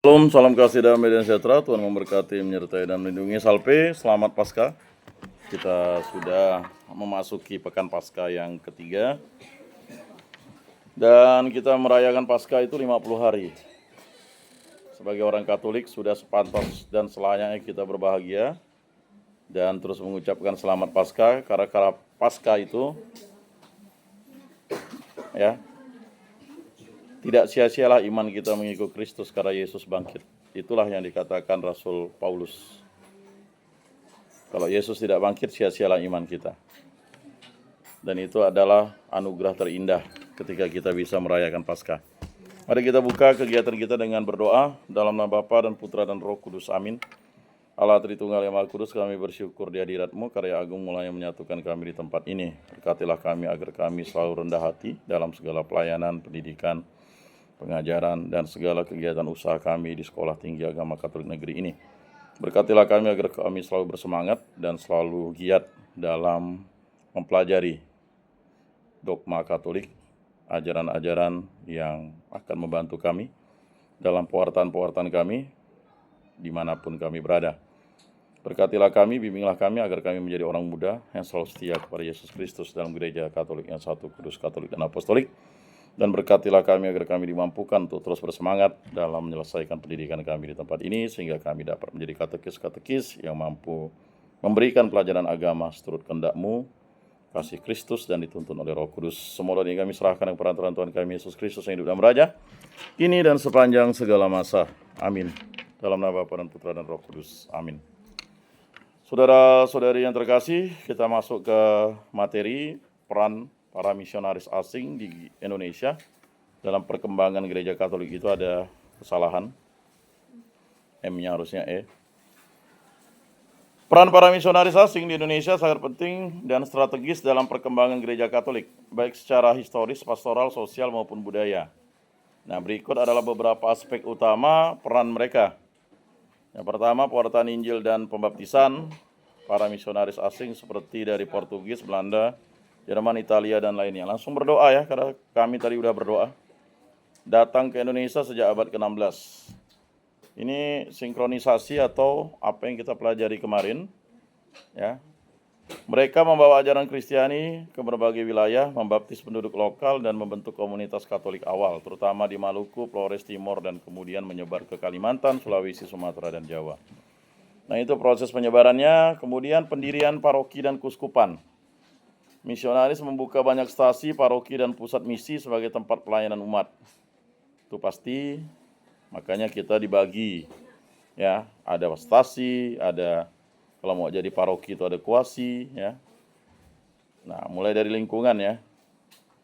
Shalom, salam kasih damai dan sejahtera. Tuhan memberkati, menyertai dan melindungi. Salpe, selamat Paskah. Kita sudah memasuki pekan Paskah yang ketiga. Dan kita merayakan Paskah itu 50 hari. Sebagai orang Katolik sudah sepantas dan selayaknya kita berbahagia dan terus mengucapkan selamat Paskah, karena Paskah itu ya tidak sia-sialah iman kita mengikut Kristus karena Yesus bangkit. Itulah yang dikatakan Rasul Paulus. Kalau Yesus tidak bangkit, sia-sialah iman kita. Dan itu adalah anugerah terindah ketika kita bisa merayakan Paskah. Mari kita buka kegiatan kita dengan berdoa dalam nama Bapa dan Putra dan Roh Kudus. Amin. Allah Tritunggal yang Maha Kudus, kami bersyukur di hadirat-Mu, karya agung mulai menyatukan kami di tempat ini. Berkatilah kami agar kami selalu rendah hati dalam segala pelayanan, pendidikan, pengajaran, dan segala kegiatan usaha kami di Sekolah Tinggi Agama Katolik Negeri ini. Berkatilah kami agar kami selalu bersemangat dan selalu giat dalam mempelajari dogma Katolik, ajaran-ajaran yang akan membantu kami dalam pewartaan-pewartaan kami dimanapun kami berada. Berkatilah kami, bimbinglah kami agar kami menjadi orang muda yang selalu setia kepada Yesus Kristus dalam gereja Katolik yang satu, kudus, Katolik, dan Apostolik. Dan berkatilah kami agar kami dimampukan untuk terus bersemangat dalam menyelesaikan pendidikan kami di tempat ini, sehingga kami dapat menjadi katekis-katekis yang mampu memberikan pelajaran agama seturut kehendak-Mu, kasih Kristus, dan dituntun oleh Roh Kudus. Semua ini kami serahkan yang perantaraan Tuhan kami Yesus Kristus yang hidup dan beraja, kini dan sepanjang segala masa. Amin. Dalam nama Bapa dan Putra dan Roh Kudus. Amin. Saudara-saudari yang terkasih, kita masuk ke materi peran para misionaris asing di Indonesia. Dalam perkembangan gereja Katolik itu ada kesalahan, M-nya harusnya E. Peran para misionaris asing di Indonesia sangat penting dan strategis dalam perkembangan gereja Katolik, baik secara historis, pastoral, sosial, maupun budaya. Nah, berikut adalah beberapa aspek utama peran mereka. Yang pertama, pewartaan Injil dan pembaptisan para misionaris asing seperti dari Portugis, Belanda, Jerman, Italia, dan lainnya. Langsung berdoa ya, karena kami tadi udah berdoa. Datang ke Indonesia sejak abad ke-16. Ini sinkronisasi atau apa yang kita pelajari kemarin. Ya. Mereka membawa ajaran Kristiani ke berbagai wilayah, membaptis penduduk lokal, dan membentuk komunitas Katolik awal, terutama di Maluku, Flores Timor, dan kemudian menyebar ke Kalimantan, Sulawesi, Sumatera, dan Jawa. Nah, itu proses penyebarannya. Kemudian pendirian paroki dan kuskupan. Misionaris membuka banyak stasi, paroki, dan pusat misi sebagai tempat pelayanan umat. Itu pasti, makanya kita dibagi. Ya, ada stasi, ada kalau mau jadi paroki itu ada kuasi, ya. Nah, mulai dari lingkungan ya.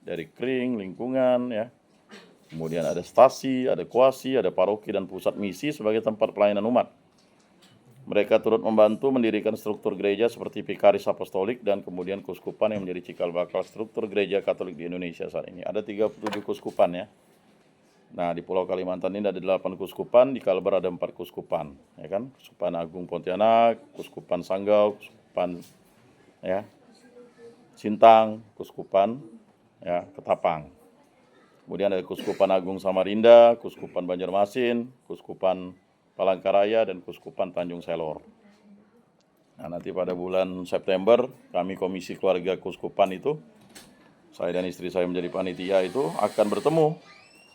Dari kring, lingkungan ya. Kemudian ada stasi, ada kuasi, ada paroki, dan pusat misi sebagai tempat pelayanan umat. Mereka turut membantu mendirikan struktur gereja seperti Vikaris Apostolik dan kemudian kuskupan yang menjadi cikal bakal struktur gereja Katolik di Indonesia saat ini. Ada 37 kuskupan ya. Nah, di Pulau Kalimantan ini ada 8 kuskupan, di Kalbar ada 4 kuskupan, ya kan? Kuskupan Agung Pontianak, Kuskupan Sanggau, Kuskupan ya Sintang, Kuskupan ya Ketapang. Kemudian ada Kuskupan Agung Samarinda, Kuskupan Banjarmasin, Kuskupan Palangkaraya, dan Kuskupan Tanjung Selor. Nah, nanti pada bulan September kami Komisi Keluarga Kuskupan itu, saya dan istri saya menjadi panitia itu, akan bertemu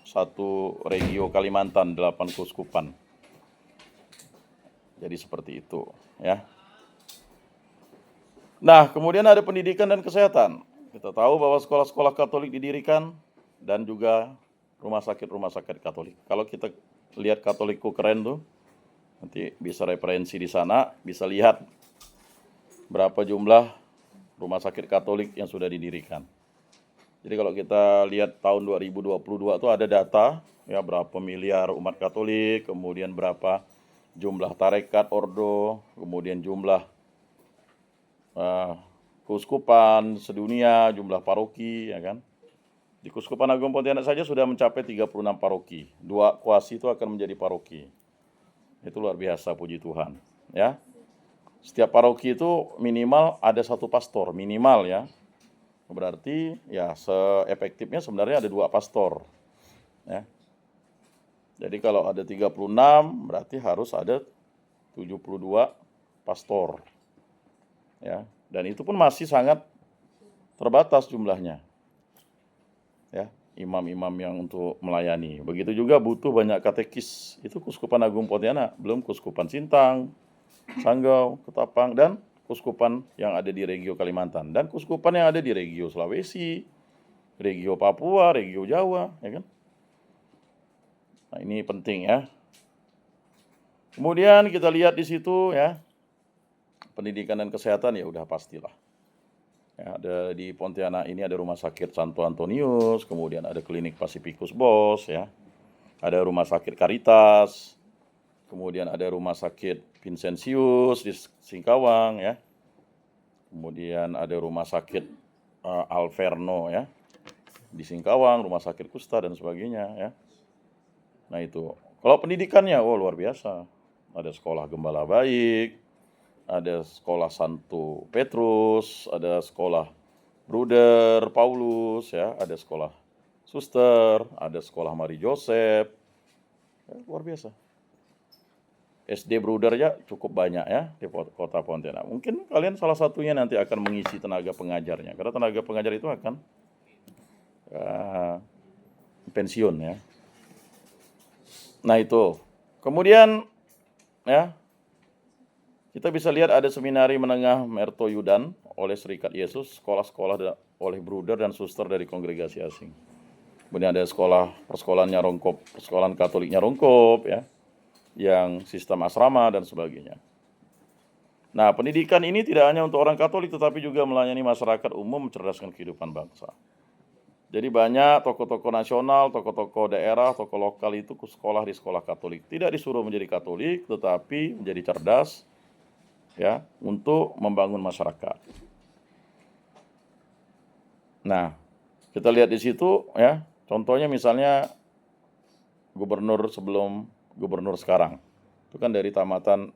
satu regio Kalimantan, 8 kuskupan. Jadi seperti itu ya. Nah, kemudian ada pendidikan dan kesehatan. Kita tahu bahwa sekolah-sekolah Katolik didirikan dan juga rumah sakit Katolik. Kalau kita lihat Katolikku keren tuh, nanti bisa referensi di sana, bisa lihat berapa jumlah rumah sakit Katolik yang sudah didirikan. Jadi kalau kita lihat tahun 2022 itu ada data ya, berapa miliar umat Katolik, kemudian berapa jumlah tarekat, ordo, kemudian jumlah kuskupan sedunia, jumlah paroki ya kan. Di Kuskupan Agung Pontianak saja sudah mencapai 36 paroki. 2 kuasi itu akan menjadi paroki. Itu luar biasa, puji Tuhan ya. Setiap paroki itu minimal ada 1 pastor, minimal ya. Berarti ya seefektifnya sebenarnya ada 2 pastor ya. Jadi kalau ada 36 berarti harus ada 72 pastor. Ya, dan itu pun masih sangat terbatas jumlahnya. Ya, imam-imam yang untuk melayani. Begitu juga butuh banyak katekis. Itu Kuskupan Agung Pontianak, belum Kuskupan Sintang, Sanggau, Ketapang, dan Kuskupan yang ada di Regio Kalimantan, dan Kuskupan yang ada di Regio Sulawesi, Regio Papua, Regio Jawa, ya kan? Nah, ini penting ya. Kemudian kita lihat di situ ya, pendidikan dan kesehatan ya udah pastilah. Ya, ada di Pontianak ini ada Rumah Sakit Santo Antonius, kemudian ada Klinik Pacificus Bos, ya. Ada Rumah Sakit Caritas, kemudian ada Rumah Sakit Vincentius di Singkawang, ya. Kemudian ada Rumah Sakit Alverno, ya, di Singkawang, Rumah Sakit Kusta dan sebagainya, ya. Nah itu, kalau pendidikannya, luar biasa. Ada sekolah gembala baik, ada sekolah Santo Petrus, ada sekolah Bruder Paulus, ya, ada sekolah Suster, ada sekolah Mari Joseph, ya, luar biasa. SD Bruder ya cukup banyak ya di kota Pontianak. Mungkin kalian salah satunya nanti akan mengisi tenaga pengajarnya, karena tenaga pengajar itu akan pensiun ya. Nah itu, kemudian ya, kita bisa lihat ada seminari menengah Merto Yudan oleh Serikat Yesus, sekolah-sekolah oleh bruder dan suster dari kongregasi asing. Kemudian ada persekolahannya Rongkop, persekolahan Katoliknya Rongkop, ya, yang sistem asrama dan sebagainya. Nah, pendidikan ini tidak hanya untuk orang Katolik, tetapi juga melayani masyarakat umum, mencerdaskan kehidupan bangsa. Jadi banyak tokoh-tokoh nasional, tokoh-tokoh daerah, tokoh lokal itu sekolah di sekolah Katolik. Tidak disuruh menjadi Katolik, tetapi menjadi cerdas, ya, untuk membangun masyarakat. Nah, kita lihat di situ ya, contohnya misalnya gubernur sebelum gubernur sekarang. Itu kan dari tamatan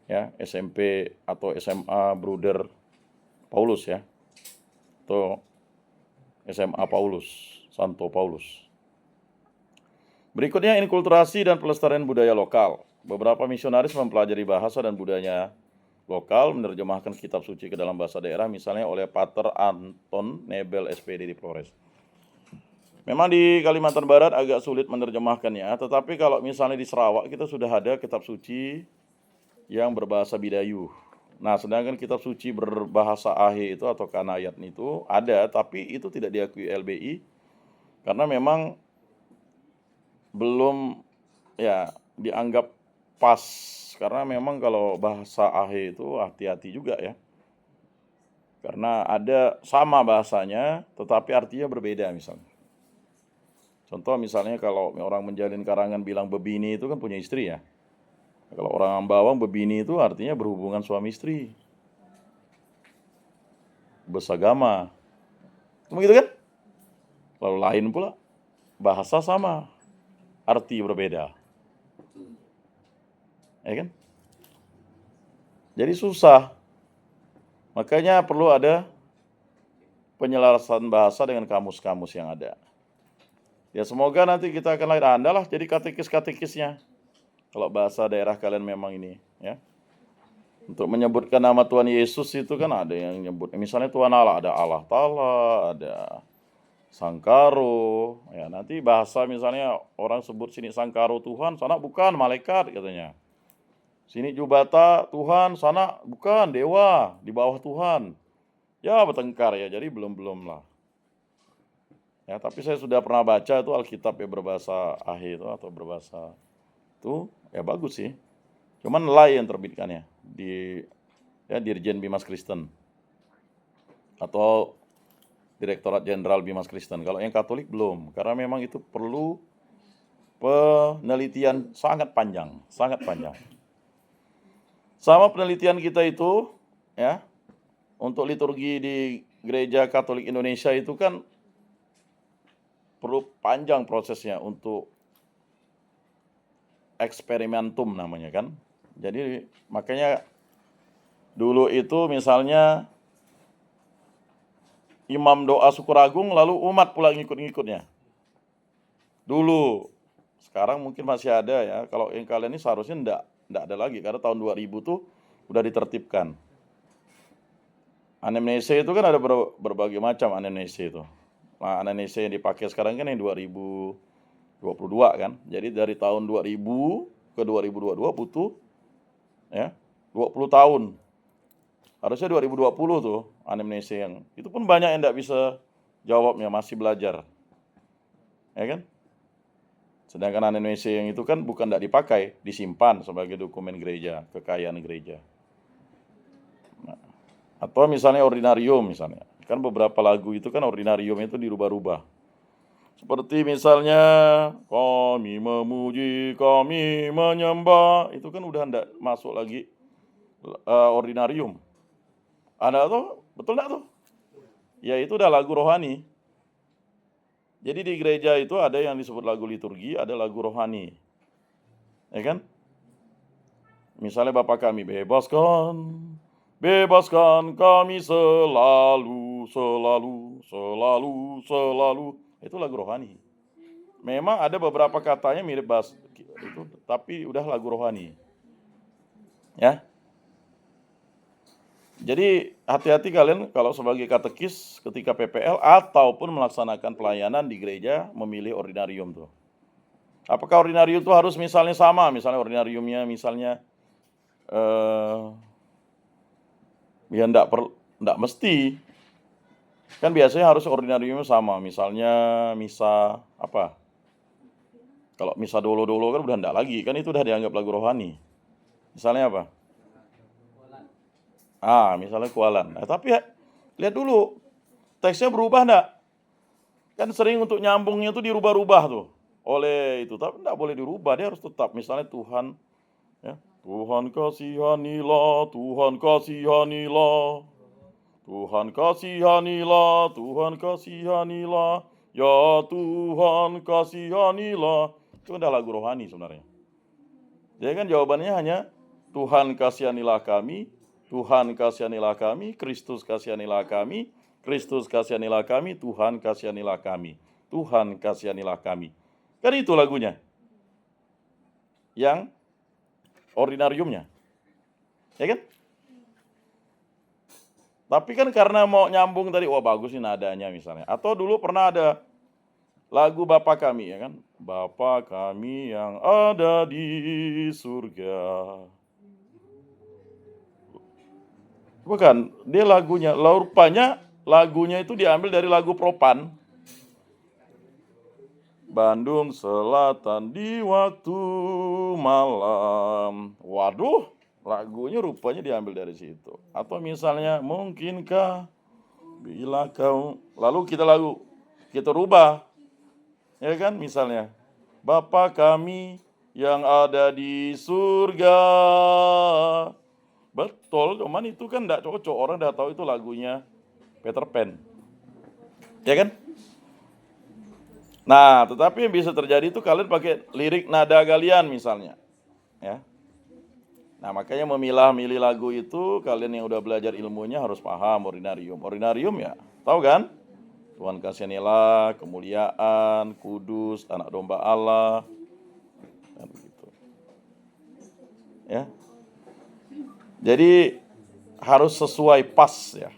ya SMP atau SMA Bruder Paulus ya. Atau SMA Paulus, Santo Paulus. Berikutnya inkulturasi dan pelestarian budaya lokal. Beberapa misionaris mempelajari bahasa dan budaya lokal, menerjemahkan kitab suci ke dalam bahasa daerah, misalnya oleh Pater Anton Nebel SPD di Flores. Memang di Kalimantan Barat agak sulit menerjemahkannya, tetapi kalau misalnya di Sarawak kita sudah ada kitab suci yang berbahasa Bidayu. Nah, sedangkan kitab suci berbahasa Ahe itu atau Kanayat itu ada, tapi itu tidak diakui LBI karena memang belum ya dianggap pas, karena memang kalau bahasa Ahe itu hati-hati juga ya. Karena ada sama bahasanya tetapi artinya berbeda misalnya. Contoh misalnya kalau orang menjalin karangan bilang bebini itu kan punya istri ya. Kalau orang Ambawang bebini itu artinya berhubungan suami istri. Bersagama. Begitu kan? Lalu lain pula bahasa sama, arti berbeda. Ya kan? Jadi susah. Makanya perlu ada penyelarasan bahasa dengan kamus-kamus yang ada. Ya semoga nanti kita akan lahir Anda lah jadi katekis-katekisnya. Kalau bahasa daerah kalian memang ini ya. Untuk menyebutkan nama Tuhan Yesus itu kan ada yang nyebut. Misalnya Tuhan Allah, ada Allah Ta'ala, ada Sangkaro. Ya nanti bahasa misalnya orang sebut sini Sangkaro Tuhan, sana bukan malaikat katanya. Sini Jubata Tuhan, sana bukan dewa, di bawah Tuhan. Ya bertengkar ya, jadi belum lah. Ya, tapi saya sudah pernah baca itu Alkitab ya berbahasa Ahe itu atau berbahasa itu ya bagus sih. Cuman Lai yang terbitkannya di ya Dirjen Bimas Kristen atau Direktorat Jenderal Bimas Kristen. Kalau yang Katolik belum, karena memang itu perlu penelitian sangat panjang, sangat panjang. Sama penelitian kita itu ya untuk liturgi di Gereja Katolik Indonesia itu kan perlu panjang prosesnya untuk eksperimentum namanya kan. Jadi makanya dulu itu misalnya imam doa syukur agung lalu umat pula ngikut-ngikutnya. Dulu Sekarang mungkin masih ada ya. Kalau yang kalian ini seharusnya enggak ada lagi karena tahun 2000 tuh udah ditertibkan. Anamnese itu kan ada berbagai macam anamnese itu. Nah, anamnese yang dipakai sekarang kan yang 2022 kan. Jadi dari tahun 2000 ke 2022 butuh ya 20 tahun. Harusnya 2020 tuh anamnese yang itu pun banyak yang enggak bisa jawabnya, masih belajar. Ya kan? Sedangkan anamnese yang itu kan bukan enggak dipakai, disimpan sebagai dokumen gereja, kekayaan gereja. Nah, atau misalnya ordinarium misalnya. Kan beberapa lagu itu kan ordinarium itu dirubah-rubah. Seperti misalnya kami memuji, kami menyembah, itu kan udah enggak masuk lagi ordinarium. Ada tuh, betul enggak tuh? Ya itu udah lagu rohani. Jadi di gereja itu ada yang disebut lagu liturgi, ada lagu rohani. Ya kan? Misalnya Bapa kami, bebaskan, bebaskan kami selalu, selalu, selalu, selalu. Itu lagu rohani. Memang ada beberapa katanya mirip bass itu, tapi udah lagu rohani. Ya. Jadi hati-hati kalian kalau sebagai katekis ketika PPL ataupun melaksanakan pelayanan di gereja memilih ordinarium tuh. Apakah ordinarium itu harus misalnya sama, misalnya ordinariumnya misalnya ya enggak mesti. Kan biasanya harus ordinariumnya sama, misalnya misa apa? Kalau misa dolo-dolo kan udah enggak lagi, kan itu udah dianggap lagu rohani. Misalnya apa? Misalnya kualan. Nah, tapi ya, lihat dulu teksnya berubah enggak? Kan sering untuk nyambungnya itu dirubah-rubah tuh oleh itu, tapi enggak boleh dirubah, dia harus tetap. Misalnya Tuhan, ya, Tuhan kasihanilah, Tuhan kasihanilah, Tuhan kasihanilah, Tuhan kasihanilah, ya Tuhan kasihanilah. Itu udah lagu rohani sebenarnya. Jadi kan jawabannya hanya Tuhan kasihanilah kami, Tuhan kasihanilah kami, Kristus kasihanilah kami, Kristus kasihanilah kami, Tuhan kasihanilah kami, Tuhan kasihanilah kami. Kan itu lagunya. Yang ordinariumnya. Ya kan? Tapi kan karena mau nyambung tadi, wah bagus nih nadanya misalnya. Atau dulu pernah ada lagu Bapa kami ya kan. Bapa kami yang ada di surga. Bukan, dia lagunya, rupanya lagunya itu diambil dari lagu Propan. Bandung Selatan di waktu malam. Waduh, lagunya rupanya diambil dari situ. Atau misalnya, mungkinkah bila kau, lalu kita rubah. Ya kan, misalnya, Bapa kami yang ada di surga. Betul, cuman itu kan enggak cocok. Orang udah tahu itu lagunya Peter Pan. Ya kan? Nah, tetapi yang bisa terjadi itu kalian pakai lirik nada kalian misalnya. Ya. Nah, makanya memilah-milih lagu itu kalian yang udah belajar ilmunya harus paham ordinarium. Ordinarium ya, tahu kan? Tuhan kasihanilah, kemuliaan, kudus, anak domba Allah. Dan begitu. Ya. Jadi harus sesuai pas ya.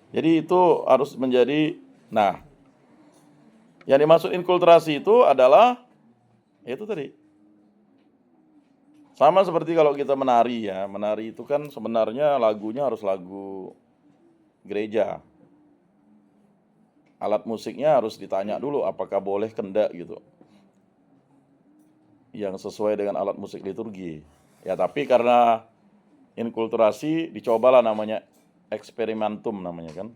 Jadi itu harus menjadi, nah, yang dimaksud inkulturasi itu adalah itu tadi. Sama seperti kalau kita menari ya, menari itu kan sebenarnya lagunya harus lagu gereja. Alat musiknya harus ditanya dulu apakah boleh kendak gitu. Yang sesuai dengan alat musik liturgi. Ya tapi karena inkulturasi dicobalah namanya eksperimentum namanya kan.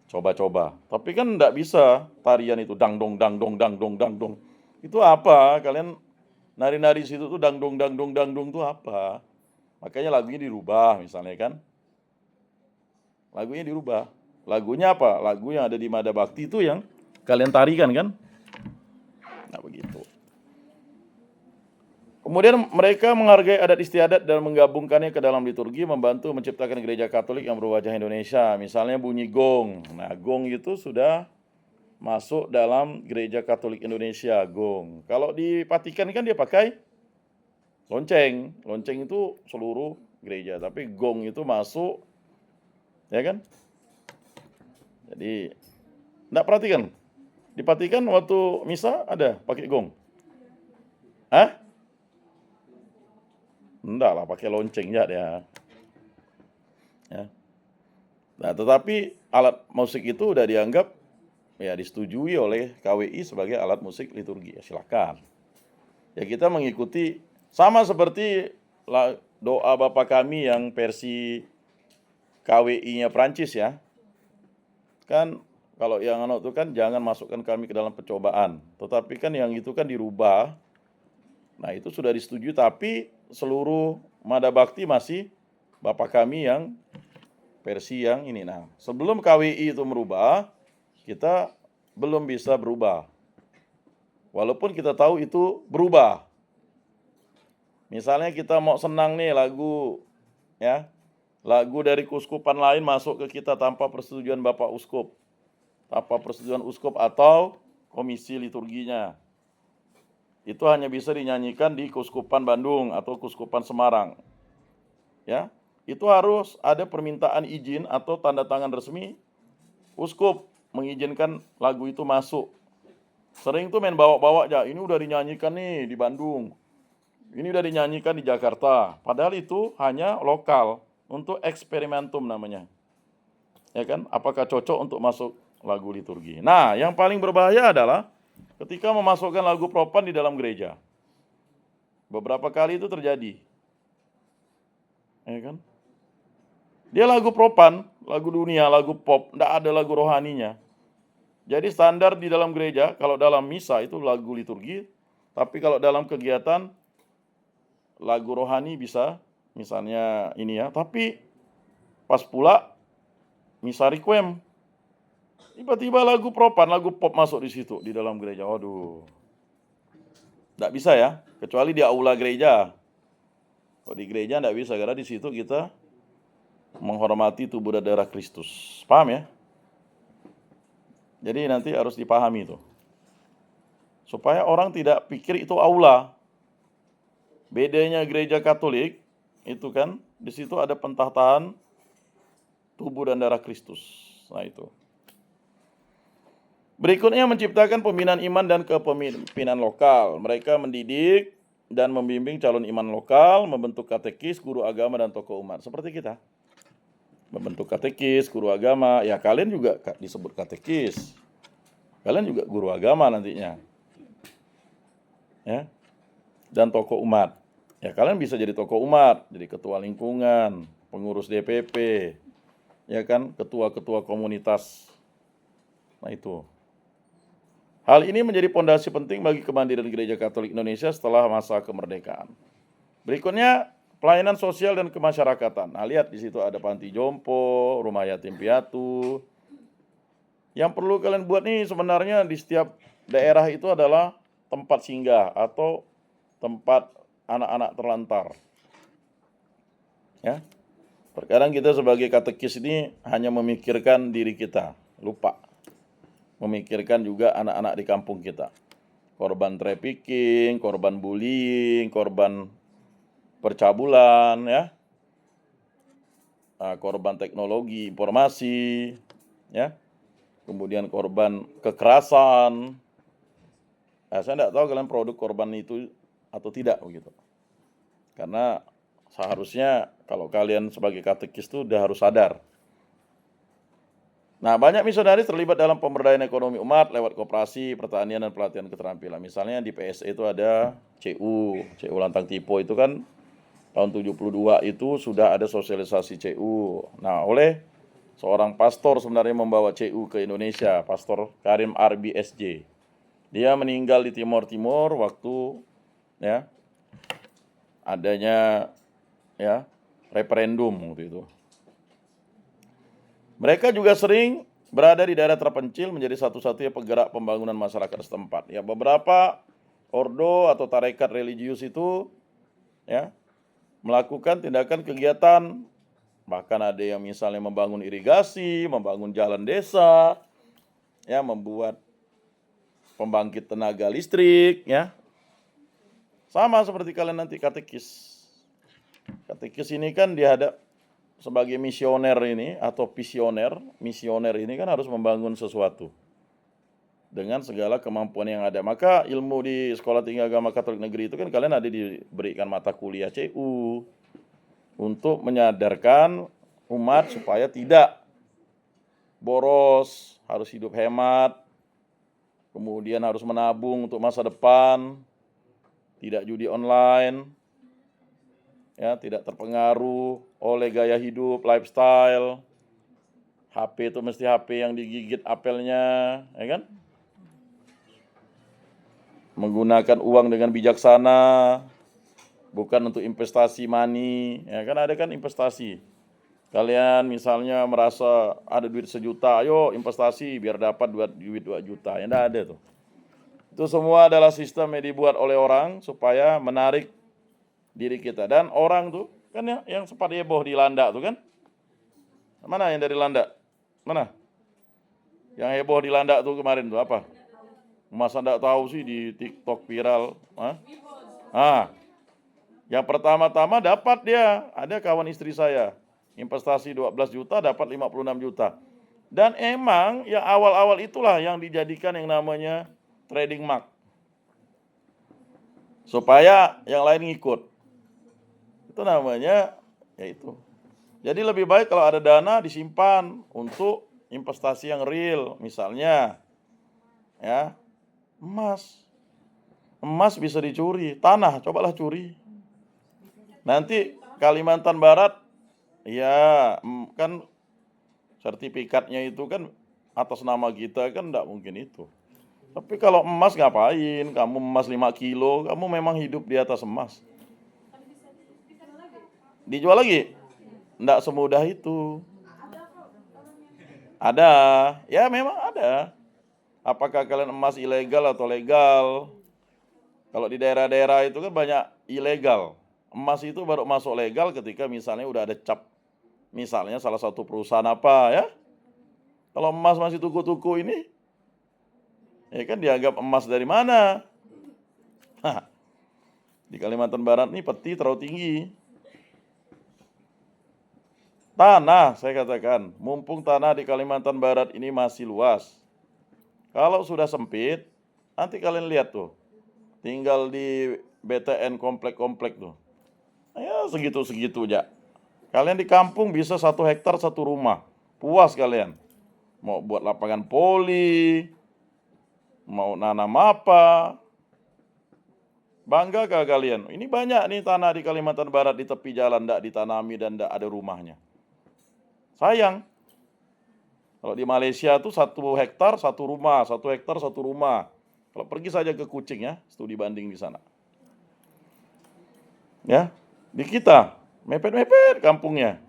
Coba-coba. Tapi kan enggak bisa tarian itu dangdong dangdong dangdong dangdong. Itu apa? Kalian nari-nari situ tuh dangdong dangdong dangdong itu apa? Makanya lagunya dirubah misalnya kan. Lagunya dirubah. Lagunya apa? Lagu yang ada di Mada Bakti itu yang kalian tarikan kan? Nah begitu. Kemudian mereka menghargai adat istiadat dan menggabungkannya ke dalam liturgi, membantu menciptakan gereja Katolik yang berwajah Indonesia. Misalnya bunyi gong. Nah, gong itu sudah masuk dalam Gereja Katolik Indonesia, gong. Kalau di Vatikan kan dia pakai lonceng. Lonceng itu seluruh gereja, tapi gong itu masuk, ya kan? Jadi, enggak perhatikan. Di Vatikan waktu misa ada pakai gong. Hah? Enggak lah, pakai lonceng ya dia. Ya. Nah, tetapi alat musik itu udah dianggap ya disetujui oleh KWI sebagai alat musik liturgi. Ya, silakan. Ya kita mengikuti sama seperti doa Bapa Kami yang versi KWI-nya Prancis ya. Kan kalau yang itu kan jangan masukkan kami ke dalam pencobaan. Tetapi kan yang itu kan dirubah. Nah, itu sudah disetujui, tapi seluruh Mada Bakti masih Bapa Kami yang versi yang ini. Nah, sebelum KWI itu merubah, kita belum bisa berubah. Walaupun kita tahu itu berubah. Misalnya kita mau senang nih lagu, ya, lagu dari keuskupan lain masuk ke kita tanpa persetujuan Bapak Uskup, tanpa persetujuan Uskup atau komisi liturginya. Itu hanya bisa dinyanyikan di Keuskupan Bandung atau Keuskupan Semarang. Ya, itu harus ada permintaan izin atau tanda tangan resmi uskup mengizinkan lagu itu masuk. Sering tuh main bawa-bawa aja, ini udah dinyanyikan nih di Bandung. Ini udah dinyanyikan di Jakarta. Padahal itu hanya lokal untuk eksperimentum namanya. Ya kan? Apakah cocok untuk masuk lagu liturgi? Nah, yang paling berbahaya adalah ketika memasukkan lagu propan di dalam gereja. Beberapa kali itu terjadi. Ya kan? Dia lagu propan, lagu dunia, lagu pop, enggak ada lagu rohaninya. Jadi standar di dalam gereja, kalau dalam misa itu lagu liturgi, tapi kalau dalam kegiatan lagu rohani bisa, misalnya ini ya, tapi pas pula misa requiem, tiba-tiba lagu propan, lagu pop masuk di situ, di dalam gereja. Waduh, enggak bisa ya, kecuali di aula gereja. Kalau di gereja enggak bisa, karena di situ kita menghormati tubuh dan darah Kristus. Paham ya? Jadi nanti harus dipahami itu. Supaya orang tidak pikir itu aula. Bedanya gereja Katolik itu kan di situ ada pentahtaan tubuh dan darah Kristus. Nah itu. Berikutnya menciptakan pembinaan iman dan kepemimpinan lokal. Mereka mendidik dan membimbing calon iman lokal, membentuk katekis, guru agama dan tokoh umat. Seperti kita. Membentuk katekis, guru agama. Ya kalian juga disebut katekis. Kalian juga guru agama nantinya. Ya. Dan tokoh umat. Ya kalian bisa jadi tokoh umat, jadi ketua lingkungan, pengurus DPP, ya kan, ketua-ketua komunitas. Nah itu. Hal ini menjadi pondasi penting bagi kemandirian Gereja Katolik Indonesia setelah masa kemerdekaan. Berikutnya, pelayanan sosial dan kemasyarakatan. Nah, lihat di situ ada panti jompo, rumah yatim piatu. Yang perlu kalian buat nih sebenarnya di setiap daerah itu adalah tempat singgah atau tempat anak-anak terlantar. Ya. Terkadang kita sebagai katekis ini hanya memikirkan diri kita, lupa memikirkan juga anak-anak di kampung kita. Korban trafficking, korban bullying, korban percabulan, ya. Korban teknologi informasi, ya. Kemudian korban kekerasan. Nah, saya tidak tahu kalian produk korban itu atau tidak begitu. Karena seharusnya kalau kalian sebagai katekis itu udah harus sadar. Nah, banyak misionaris terlibat dalam pemberdayaan ekonomi umat lewat koperasi, pertanian, dan pelatihan keterampilan. Misalnya di PSE itu ada CU Lantang Tipo itu kan tahun 72 itu sudah ada sosialisasi CU. Nah, oleh seorang pastor sebenarnya membawa CU ke Indonesia, Pastor Karim Arbi SJ. Dia meninggal di Timor Timur waktu ya adanya ya referendum waktu itu. Mereka juga sering berada di daerah terpencil menjadi satu-satunya penggerak pembangunan masyarakat setempat. Ya, beberapa ordo atau tarekat religius itu ya melakukan tindakan kegiatan, bahkan ada yang misalnya membangun irigasi, membangun jalan desa, ya membuat pembangkit tenaga listrik, ya. Sama seperti kalian nanti katekis. Katekis ini kan dihadap sebagai misioner ini atau visioner. Misioner ini kan harus membangun sesuatu dengan segala kemampuan yang ada. Maka ilmu di Sekolah Tinggi Agama Katolik Negeri itu kan kalian ada diberikan mata kuliah CU untuk menyadarkan umat supaya tidak boros, harus hidup hemat, kemudian harus menabung untuk masa depan, tidak judi online, ya, tidak terpengaruh oleh gaya hidup, lifestyle. HP itu mesti HP yang digigit apelnya, ya kan? Menggunakan uang dengan bijaksana, bukan untuk investasi money, ya kan, ada kan investasi. Kalian misalnya merasa ada duit 1 juta, ayo investasi biar dapat duit 2 juta. Ya enggak ada tuh. Itu semua adalah sistem yang dibuat oleh orang supaya menarik diri kita. Dan orang tuh kan ya, yang sempat heboh di Landak tuh kan. Mana yang dari Landak? Mana? Yang heboh di Landak tuh kemarin tuh apa? Masa enggak tahu sih di TikTok viral. Yang pertama-tama dapat dia, ada kawan istri saya. Investasi 12 juta dapat 56 juta. Dan emang yang awal-awal itulah yang dijadikan yang namanya trading mark. Supaya yang lain ngikut. Itu namanya yaitu. Jadi lebih baik kalau ada dana disimpan untuk investasi yang real. Misalnya ya, emas. Emas bisa dicuri, tanah cobalah curi. Nanti Kalimantan Barat ya, kan sertifikatnya itu kan atas nama kita kan enggak mungkin itu. Tapi kalau emas ngapain? Kamu emas 5 kilo, kamu memang hidup di atas emas. Dijual lagi? Enggak semudah itu. Ada, ya memang ada. Apakah kalian emas ilegal atau legal? Kalau di daerah-daerah itu kan banyak ilegal. Emas itu baru masuk legal ketika misalnya udah ada cap. Misalnya salah satu perusahaan apa ya. Kalau emas masih tuku-tuku ini, ya kan dianggap emas dari mana? Di Kalimantan Barat ini peti terlalu tinggi. Tanah, saya katakan, mumpung tanah di Kalimantan Barat ini masih luas. Kalau sudah sempit, nanti kalian lihat tuh, tinggal di BTN komplek-komplek tuh. Ya segitu-segitu aja. Kalian di kampung bisa 1 hektar 1 rumah. Puas kalian. Mau buat lapangan voli, mau nanam apa. Bangga gak kalian? Ini banyak nih tanah di Kalimantan Barat di tepi jalan enggak ditanami dan enggak ada rumahnya. Sayang. Kalau di Malaysia tuh 1 hektar 1 rumah, 1 hektar 1 rumah. Kalau pergi saja ke Kuching ya, studi banding di sana. Ya, di kita mepet-mepet kampungnya.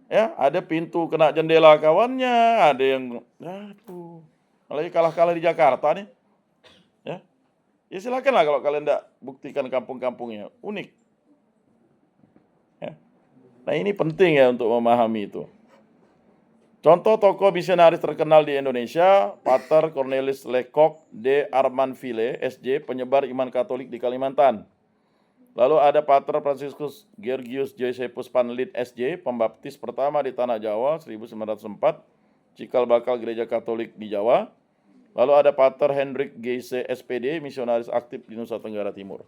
Ya, ada pintu kena jendela kawannya, ada yang aduh. Lagi kalah-kalah di Jakarta nih. Ya. Ya silakanlah kalau kalian enggak buktikan kampung-kampungnya, unik. Ya. Nah, ini penting ya untuk memahami itu. Contoh tokoh misionaris terkenal di Indonesia, Pater Cornelis Lecoq de Armanville, SJ, penyebar iman Katolik di Kalimantan. Lalu ada Pater Franciscus Georgius Josephus Panlit, SJ, pembaptis pertama di Tanah Jawa 1904, cikal bakal gereja Katolik di Jawa. Lalu ada Pater Hendrik Geise, SPD, misionaris aktif di Nusa Tenggara Timur.